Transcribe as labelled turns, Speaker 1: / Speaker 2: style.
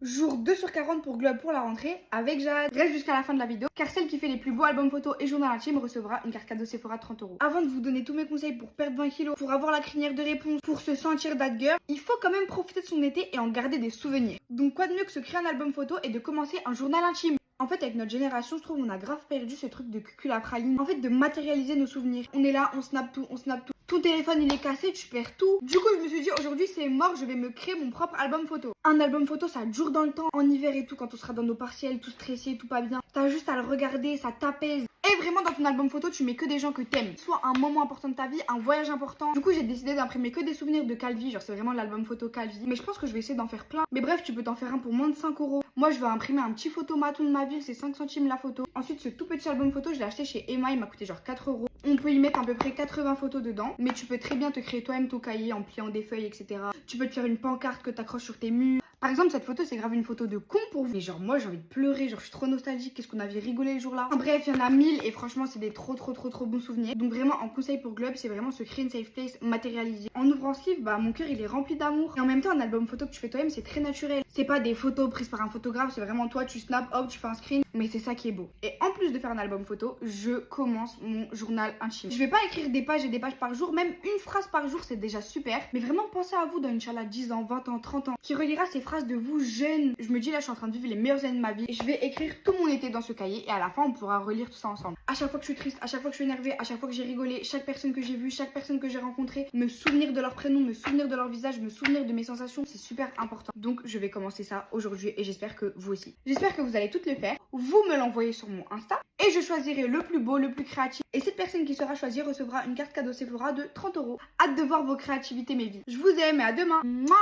Speaker 1: Jour 2 sur 40 pour Globe pour la rentrée avec Jade. Reste jusqu'à la fin de la vidéo car celle qui fait les plus beaux albums photos et journal intime recevra une carte cadeau Sephora 30 €. Avant de vous donner tous mes conseils pour perdre 20 kilos, pour avoir la crinière de réponse, pour se sentir that girl, il faut quand même profiter de son été et en garder des souvenirs. Donc quoi de mieux que se créer un album photo et de commencer un journal intime. En fait, avec notre génération, je trouve qu'on a grave perdu ce truc de cuculapraline. En fait, de matérialiser nos souvenirs. On est là, on snap tout, on snap tout. Ton téléphone il est cassé, tu perds tout. Du coup, je me suis dit aujourd'hui c'est mort, je vais me créer mon propre album photo. Un album photo, ça dure dans le temps, en hiver et tout, quand on sera dans nos partiels, tout stressé, tout pas bien. T'as juste à le regarder, ça t'apaise. Et vraiment dans ton album photo, tu mets que des gens que t'aimes. Soit un moment important de ta vie, un voyage important. Du coup, j'ai décidé d'imprimer que des souvenirs de Calvi. Genre, c'est vraiment l'album photo Calvi. Mais je pense que je vais essayer d'en faire plein. Mais bref, tu peux t'en faire un pour moins de 5 €. Moi, je vais imprimer un petit photomaton de ma ville, c'est 5 centimes la photo. Ensuite, ce tout petit album photo, je l'ai acheté chez Emma, il m'a coûté genre 4 €. On peut y mettre à peu près 80 photos dedans. Mais tu peux très bien te créer toi-même ton cahier en pliant des feuilles, etc. Tu peux te faire une pancarte que t'accroches sur tes murs. Par exemple, cette photo, c'est grave une photo de con pour vous. Et genre, moi, j'ai envie de pleurer. Genre, je suis trop nostalgique. Qu'est-ce qu'on avait rigolé les jours-là. Enfin, bref, il y en a 1000 et franchement, c'est des trop bons souvenirs. Donc, vraiment, en conseil pour Globe, c'est vraiment se créer une safe place matérialisée. En ouvrant ce livre, bah, mon cœur, il est rempli d'amour. Et en même temps, un album photo que tu fais toi-même, c'est très naturel. C'est pas des photos prises par un photographe. C'est vraiment toi, tu snaps, hop, tu fais un screen. Mais c'est ça qui est beau. Et en plus de faire un album photo, je commence mon journal intime. Je vais pas écrire des pages et des pages par jour. Même une phrase par jour, c'est déjà super. Mais vraiment, pensez à vous dans, Inch'Allah, 10 ans, 20 ans, 30 ans, qui relira ces phrases de vous jeunes. Je me dis là, je suis en train de vivre les meilleures années de ma vie. Et je vais écrire tout mon été dans ce cahier. Et à la fin, on pourra relire tout ça ensemble. À chaque fois que je suis triste, à chaque fois que je suis énervée, à chaque fois que j'ai rigolé, chaque personne que j'ai vue, chaque personne que j'ai rencontrée, me souvenir de leur prénom, me souvenir de leur visage, me souvenir de mes sensations, c'est super important. Donc, je vais commencer ça aujourd'hui et j'espère que vous aussi. J'espère que vous allez toutes le faire. Vous me l'envoyez sur mon Insta et je choisirai le plus beau, le plus créatif. Et cette personne qui sera choisie recevra une carte cadeau Sephora de 30 €. Hâte de voir vos créativités, mes vies. Je vous aime et à demain. Mouah.